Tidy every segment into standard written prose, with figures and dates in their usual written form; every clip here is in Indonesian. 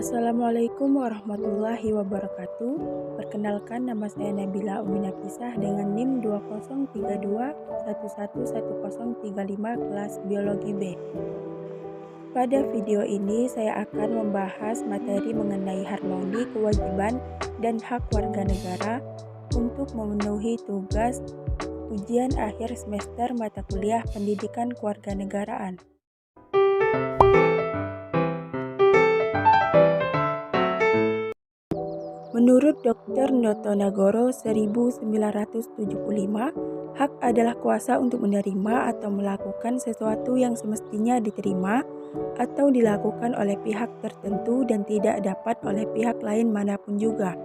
Assalamualaikum warahmatullahi wabarakatuh. Perkenalkan, nama saya Nabila Uminafisah dengan NIM 2032111035 kelas Biologi B. Pada video ini saya akan membahas materi mengenai harmoni, kewajiban, dan hak warga negara untuk memenuhi tugas ujian akhir semester mata kuliah Pendidikan Kewarganegaraan. Menurut Dr. Notonegoro 1975, hak adalah kuasa untuk menerima atau melakukan sesuatu yang semestinya diterima atau dilakukan oleh pihak tertentu dan tidak dapat oleh pihak lain manapun juga,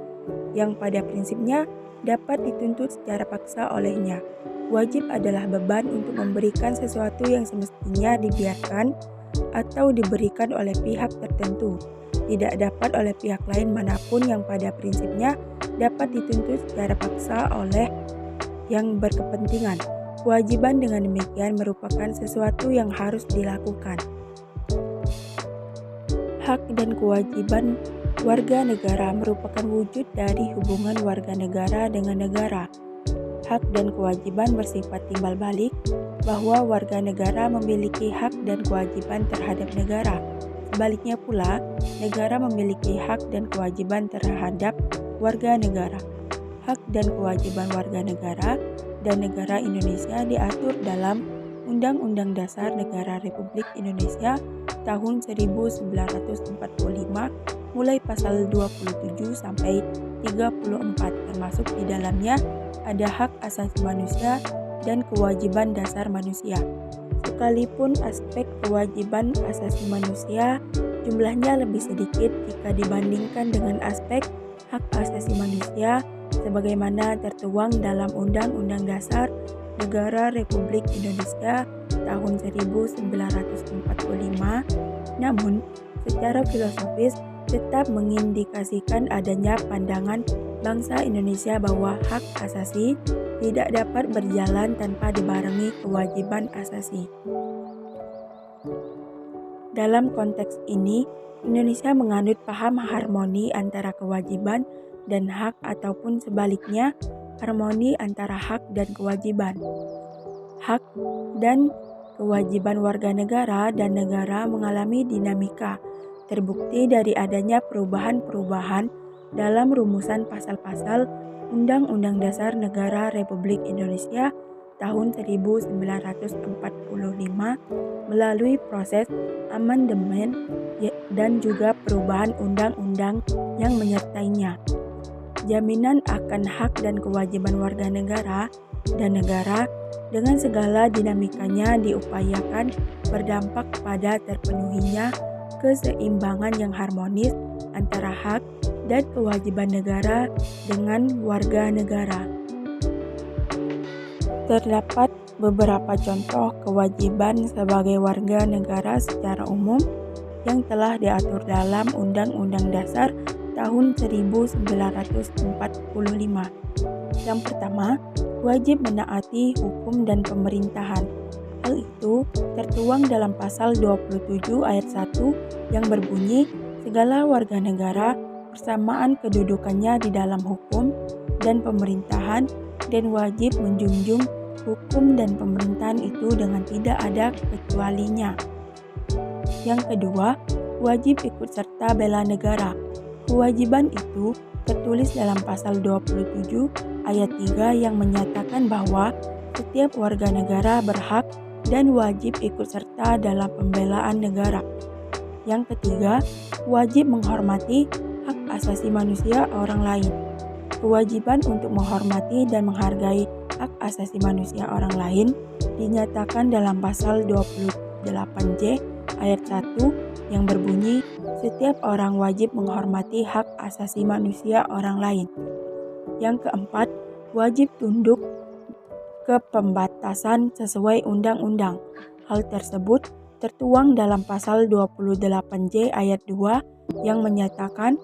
yang pada prinsipnya dapat dituntut secara paksa olehnya. Wajib adalah beban untuk memberikan sesuatu yang semestinya dibiarkan atau diberikan oleh pihak tertentu, tidak dapat oleh pihak lain manapun, yang pada prinsipnya dapat dituntut secara paksa oleh yang berkepentingan. Kewajiban dengan demikian merupakan sesuatu yang harus dilakukan. Hak dan kewajiban warga negara merupakan wujud dari hubungan warga negara dengan negara. Hak dan kewajiban bersifat timbal balik, bahwa warga negara memiliki hak dan kewajiban terhadap negara. Sebaliknya pula, negara memiliki hak dan kewajiban terhadap warga negara. Hak dan kewajiban warga negara dan negara Indonesia diatur dalam Undang-Undang Dasar Negara Republik Indonesia tahun 1945, mulai pasal 27 sampai 34, termasuk di dalamnya ada hak asasi manusia dan kewajiban dasar manusia. Sekalipun aspek kewajiban asasi manusia jumlahnya lebih sedikit jika dibandingkan dengan aspek hak asasi manusia sebagaimana tertuang dalam Undang-Undang Dasar Negara Republik Indonesia tahun 1945, namun secara filosofis tetap mengindikasikan adanya pandangan bangsa Indonesia bahwa hak asasi tidak dapat berjalan tanpa dibarengi kewajiban asasi. Dalam konteks ini, Indonesia menganut paham harmoni antara kewajiban dan hak ataupun sebaliknya, harmoni antara hak dan kewajiban. Hak dan kewajiban warga negara dan negara mengalami dinamika, terbukti dari adanya perubahan-perubahan dalam rumusan pasal-pasal Undang-Undang Dasar Negara Republik Indonesia tahun 1945 melalui proses amandemen dan juga perubahan undang-undang yang menyertainya. Jaminan akan hak dan kewajiban warga negara dan negara dengan segala dinamikanya diupayakan berdampak pada terpenuhinya keseimbangan yang harmonis antara hak dan kewajiban negara dengan warga negara. Terdapat beberapa contoh kewajiban sebagai warga negara secara umum yang telah diatur dalam Undang-Undang Dasar tahun 1945. Yang pertama, wajib menaati hukum dan pemerintahan. Hal itu tertuang dalam pasal 27 ayat 1 yang berbunyi, segala warga negara bersamaan kedudukannya di dalam hukum dan pemerintahan dan wajib menjunjung hukum dan pemerintahan itu dengan tidak ada kecualinya. Yang kedua, wajib ikut serta bela negara. Kewajiban itu tertulis dalam pasal 27 ayat 3 yang menyatakan bahwa setiap warga negara berhak dan wajib ikut serta dalam pembelaan negara. Yang ketiga, wajib menghormati hak asasi manusia orang lain. Kewajiban untuk menghormati dan menghargai hak asasi manusia orang lain dinyatakan dalam pasal 28J ayat 1 yang berbunyi, setiap orang wajib menghormati hak asasi manusia orang lain. Yang keempat, wajib tunduk ke pembatasan sesuai undang-undang. Hal tersebut tertuang dalam pasal 28J ayat 2 yang menyatakan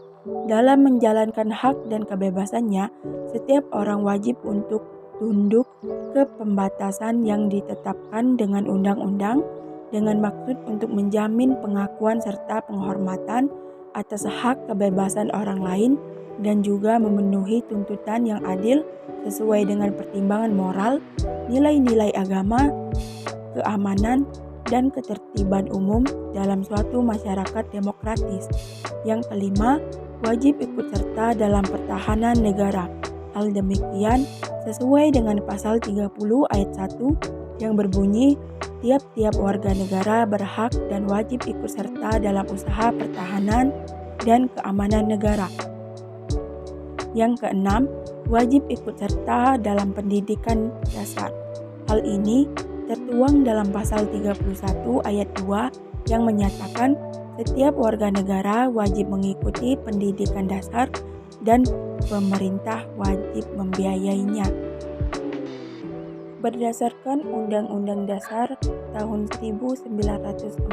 dalam menjalankan hak dan kebebasannya, setiap orang wajib untuk tunduk ke pembatasan yang ditetapkan dengan undang-undang dengan maksud untuk menjamin pengakuan serta penghormatan atas hak kebebasan orang lain dan juga memenuhi tuntutan yang adil sesuai dengan pertimbangan moral, nilai-nilai agama, keamanan, dan ketertiban umum dalam suatu masyarakat demokratis. Yang kelima, wajib ikut serta dalam pertahanan negara. Hal demikian sesuai dengan pasal 30 ayat 1 yang berbunyi, tiap-tiap warga negara berhak dan wajib ikut serta dalam usaha pertahanan dan keamanan negara. Yang keenam, wajib ikut serta dalam pendidikan dasar. Hal ini tertuang dalam pasal 31 ayat 2 yang menyatakan setiap warga negara wajib mengikuti pendidikan dasar dan pemerintah wajib membiayainya. Berdasarkan Undang-Undang Dasar tahun 1945,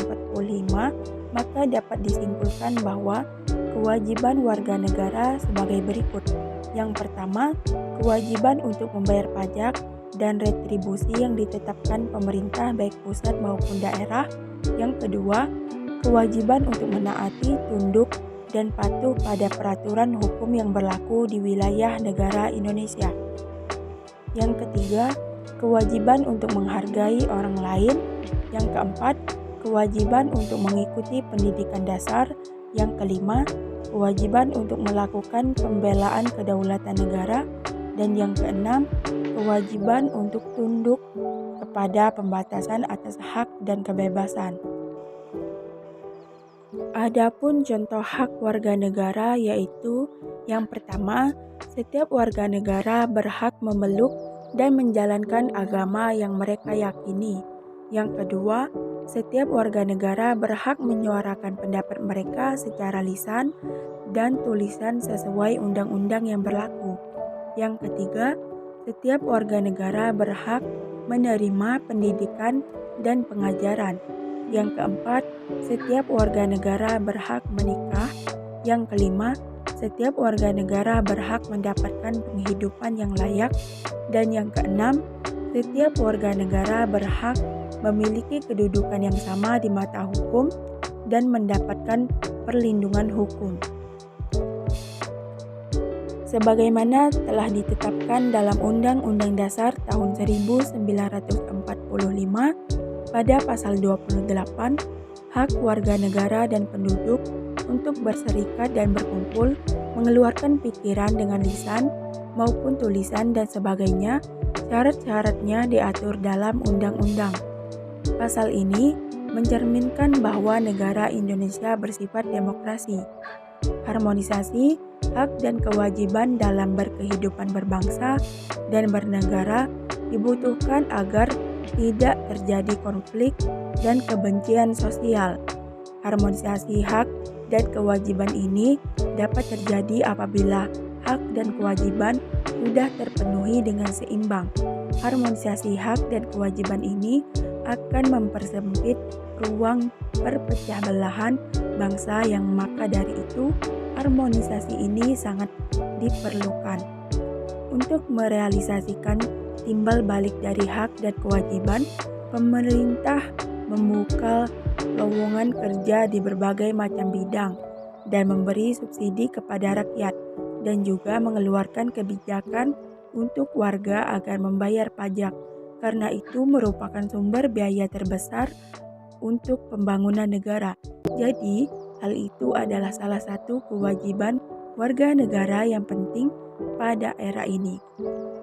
maka dapat disimpulkan bahwa kewajiban warga negara sebagai berikut. Yang pertama, kewajiban untuk membayar pajak dan retribusi yang ditetapkan pemerintah baik pusat maupun daerah. Yang kedua, kewajiban untuk menaati, tunduk, dan patuh pada peraturan hukum yang berlaku di wilayah negara Indonesia. Yang ketiga, kewajiban untuk menghargai orang lain. Yang keempat, kewajiban untuk mengikuti pendidikan dasar. Yang kelima, kewajiban untuk melakukan pembelaan kedaulatan negara. Dan yang keenam, kewajiban untuk tunduk kepada pembatasan atas hak dan kebebasan. Adapun contoh hak warga negara yaitu yang pertama, setiap warga negara berhak memeluk dan menjalankan agama yang mereka yakini. Yang kedua, setiap warga negara berhak menyuarakan pendapat mereka secara lisan dan tulisan sesuai undang-undang yang berlaku. Yang ketiga, setiap warga negara berhak menerima pendidikan dan pengajaran. Yang keempat, setiap warga negara berhak menikah. Yang kelima, setiap warga negara berhak mendapatkan penghidupan yang layak. Dan yang keenam, setiap warga negara berhak memiliki kedudukan yang sama di mata hukum dan mendapatkan perlindungan hukum. Sebagaimana telah ditetapkan dalam Undang-Undang Dasar tahun 1945 pada pasal 28, hak warga negara dan penduduk untuk berserikat dan berkumpul, mengeluarkan pikiran dengan lisan maupun tulisan dan sebagainya, syarat-syaratnya diatur dalam undang-undang. Pasal ini mencerminkan bahwa negara Indonesia bersifat demokrasi. Harmonisasi hak dan kewajiban dalam berkehidupan berbangsa dan bernegara dibutuhkan agar tidak terjadi konflik dan kebencian sosial. Harmonisasi hak dan kewajiban ini dapat terjadi apabila hak dan kewajiban sudah terpenuhi dengan seimbang. Harmonisasi hak dan kewajiban ini akan mempersempit ruang perpecah belahan bangsa yang maka dari itu harmonisasi ini sangat diperlukan. Untuk merealisasikan timbal balik dari hak dan kewajiban, pemerintah membuka lowongan kerja di berbagai macam bidang dan memberi subsidi kepada rakyat dan juga mengeluarkan kebijakan untuk warga agar membayar pajak. Karena itu merupakan sumber biaya terbesar untuk pembangunan negara. Jadi, hal itu adalah salah satu kewajiban warga negara yang penting pada era ini.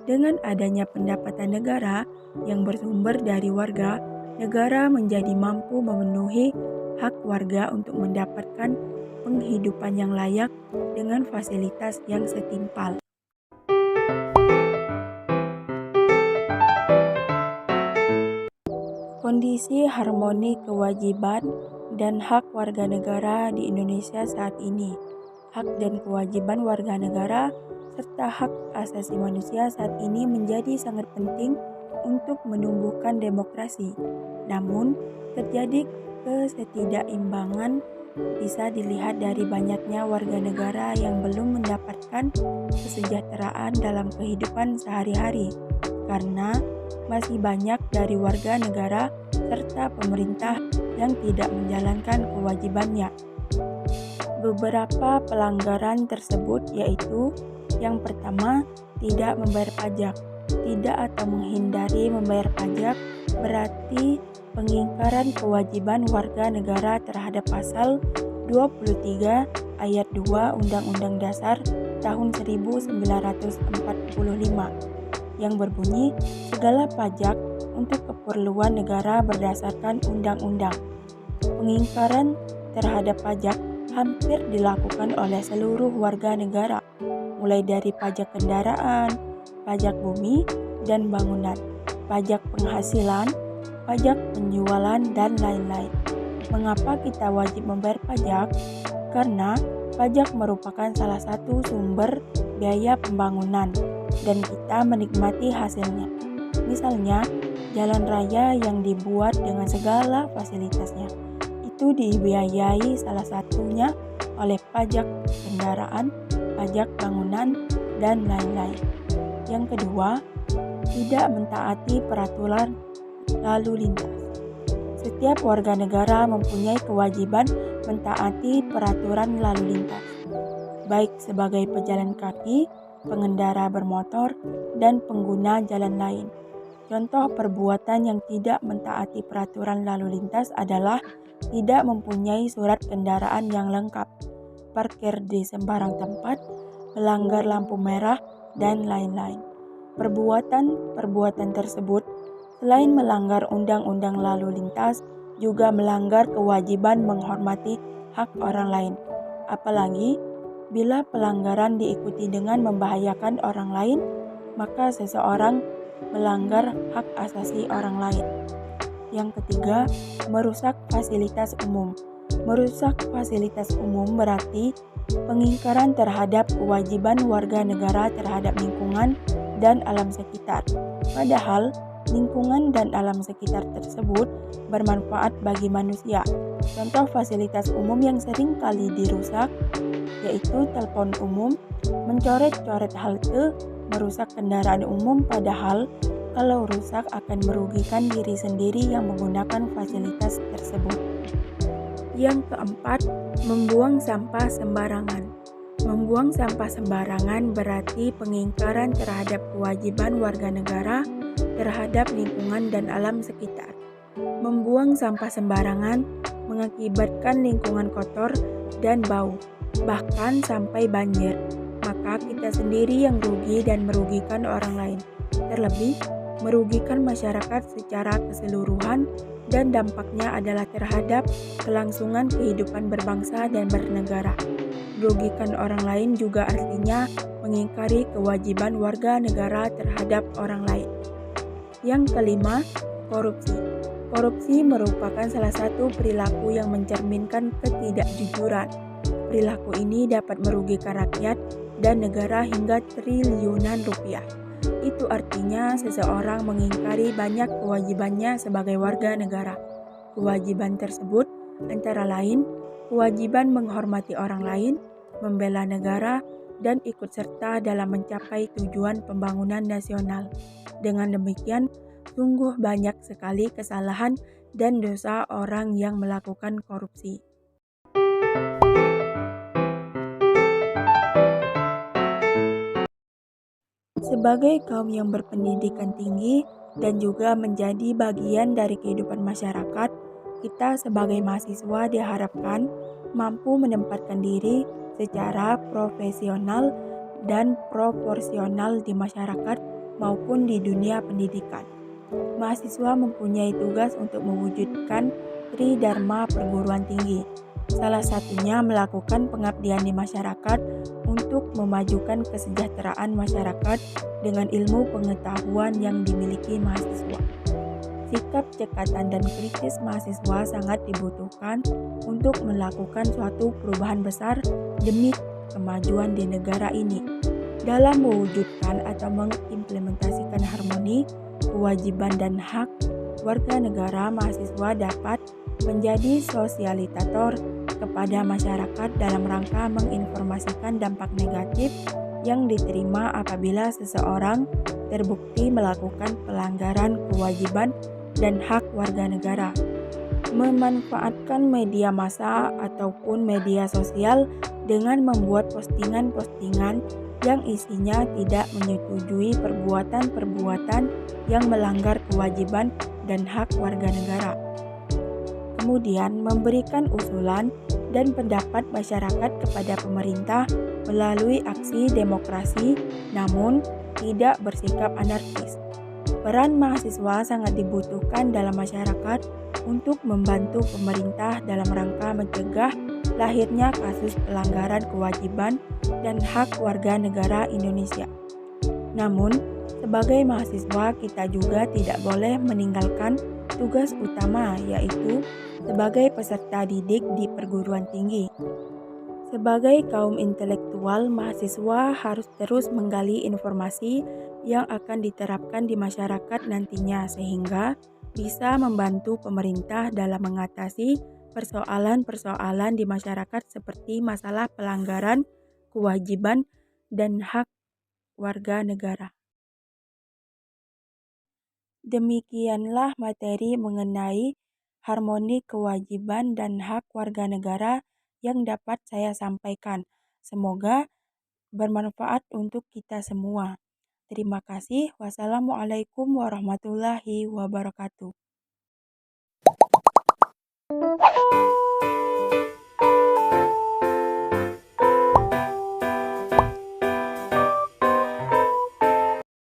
Dengan adanya pendapatan negara yang bersumber dari warga, negara menjadi mampu memenuhi hak warga untuk mendapatkan penghidupan yang layak dengan fasilitas yang setimpal. Kondisi harmoni kewajiban dan hak warga negara di Indonesia saat ini. Hak dan kewajiban warga negara serta hak asasi manusia saat ini menjadi sangat penting untuk menumbuhkan demokrasi. Namun, terjadi Ketidakimbangan bisa dilihat dari banyaknya warga negara yang belum mendapatkan kesejahteraan dalam kehidupan sehari-hari, karena masih banyak dari warga negara serta pemerintah yang tidak menjalankan kewajibannya. Beberapa pelanggaran tersebut yaitu: yang pertama, tidak membayar pajak. Tidak atau menghindari membayar pajak berarti pengingkaran kewajiban warga negara terhadap pasal 23 ayat 2 Undang-Undang Dasar tahun 1945 yang berbunyi segala pajak untuk keperluan negara berdasarkan undang-undang. Pengingkaran terhadap pajak hampir dilakukan oleh seluruh warga negara, mulai dari pajak kendaraan, pajak bumi dan bangunan, pajak penghasilan, pajak penjualan, dan lain-lain. Mengapa kita wajib membayar pajak? Karena pajak merupakan salah satu sumber biaya pembangunan dan kita menikmati hasilnya. Misalnya, jalan raya yang dibuat dengan segala fasilitasnya itu dibiayai salah satunya oleh pajak kendaraan, pajak bangunan, dan lain-lain. Yang kedua, tidak mentaati peraturan lalu lintas. Setiap warga negara mempunyai kewajiban mentaati peraturan lalu lintas, baik sebagai pejalan kaki, pengendara bermotor, dan pengguna jalan lain. Contoh perbuatan yang tidak mentaati peraturan lalu lintas adalah tidak mempunyai surat kendaraan yang lengkap, parkir di sembarang tempat, melanggar lampu merah, dan lain-lain. Perbuatan tersebut selain melanggar undang-undang lalu lintas, juga melanggar kewajiban menghormati hak orang lain. Apalagi bila pelanggaran diikuti dengan membahayakan orang lain, maka seseorang melanggar hak asasi orang lain. Yang ketiga, merusak fasilitas umum. Merusak fasilitas umum berarti pengingkaran terhadap kewajiban warga negara terhadap lingkungan dan alam sekitar. Padahal, lingkungan dan alam sekitar tersebut bermanfaat bagi manusia. Contoh fasilitas umum yang sering kali dirusak yaitu telepon umum, mencoret-coret halte, merusak kendaraan umum, padahal kalau rusak akan merugikan diri sendiri yang menggunakan fasilitas tersebut. Yang keempat, membuang sampah sembarangan. Membuang sampah sembarangan berarti pengingkaran terhadap kewajiban warga negara terhadap lingkungan dan alam sekitar. Membuang sampah sembarangan mengakibatkan lingkungan kotor dan bau, bahkan sampai banjir. Maka kita sendiri yang rugi dan merugikan orang lain. Terlebih, merugikan masyarakat secara keseluruhan dan dampaknya adalah terhadap kelangsungan kehidupan berbangsa dan bernegara. Merugikan orang lain juga artinya mengingkari kewajiban warga negara terhadap orang lain. Yang kelima, korupsi. Korupsi merupakan salah satu perilaku yang mencerminkan ketidakjujuran. Perilaku ini dapat merugikan rakyat dan negara hingga triliunan rupiah. Itu artinya seseorang mengingkari banyak kewajibannya sebagai warga negara. Kewajiban tersebut antara lain kewajiban menghormati orang lain, membela negara, dan ikut serta dalam mencapai tujuan pembangunan nasional. Dengan demikian, sungguh banyak sekali kesalahan dan dosa orang yang melakukan korupsi. Sebagai kaum yang berpendidikan tinggi dan juga menjadi bagian dari kehidupan masyarakat, kita sebagai mahasiswa diharapkan mampu menempatkan diri secara profesional dan proporsional di masyarakat maupun di dunia pendidikan. Mahasiswa mempunyai tugas untuk mewujudkan Tridharma perguruan tinggi. Salah satunya melakukan pengabdian di masyarakat untuk memajukan kesejahteraan masyarakat dengan ilmu pengetahuan yang dimiliki mahasiswa. Sikap cekatan dan kritis mahasiswa sangat dibutuhkan untuk melakukan suatu perubahan besar demi kemajuan di negara ini. Dalam mewujudkan atau mengimplementasikan harmoni, kewajiban dan hak warga negara, mahasiswa dapat menjadi sosialitator kepada masyarakat dalam rangka menginformasikan dampak negatif yang diterima apabila seseorang terbukti melakukan pelanggaran kewajiban dan hak warga negara. Memanfaatkan media massa ataupun media sosial dengan membuat postingan-postingan yang isinya tidak menyetujui perbuatan-perbuatan yang melanggar kewajiban dan hak warga negara. Kemudian memberikan usulan dan pendapat masyarakat kepada pemerintah melalui aksi demokrasi, namun tidak bersikap anarkis. Peran mahasiswa sangat dibutuhkan dalam masyarakat untuk membantu pemerintah dalam rangka mencegah lahirnya kasus pelanggaran kewajiban dan hak warga negara Indonesia. Namun, sebagai mahasiswa kita juga tidak boleh meninggalkan tugas utama, yaitu sebagai peserta didik di perguruan tinggi. Sebagai kaum intelektual, mahasiswa harus terus menggali informasi yang akan diterapkan di masyarakat nantinya sehingga bisa membantu pemerintah dalam mengatasi persoalan-persoalan di masyarakat seperti masalah pelanggaran kewajiban dan hak warga negara. Demikianlah materi mengenai harmoni kewajiban dan hak warga negara yang dapat saya sampaikan. Semoga bermanfaat untuk kita semua. Terima kasih. Wassalamualaikum warahmatullahi wabarakatuh.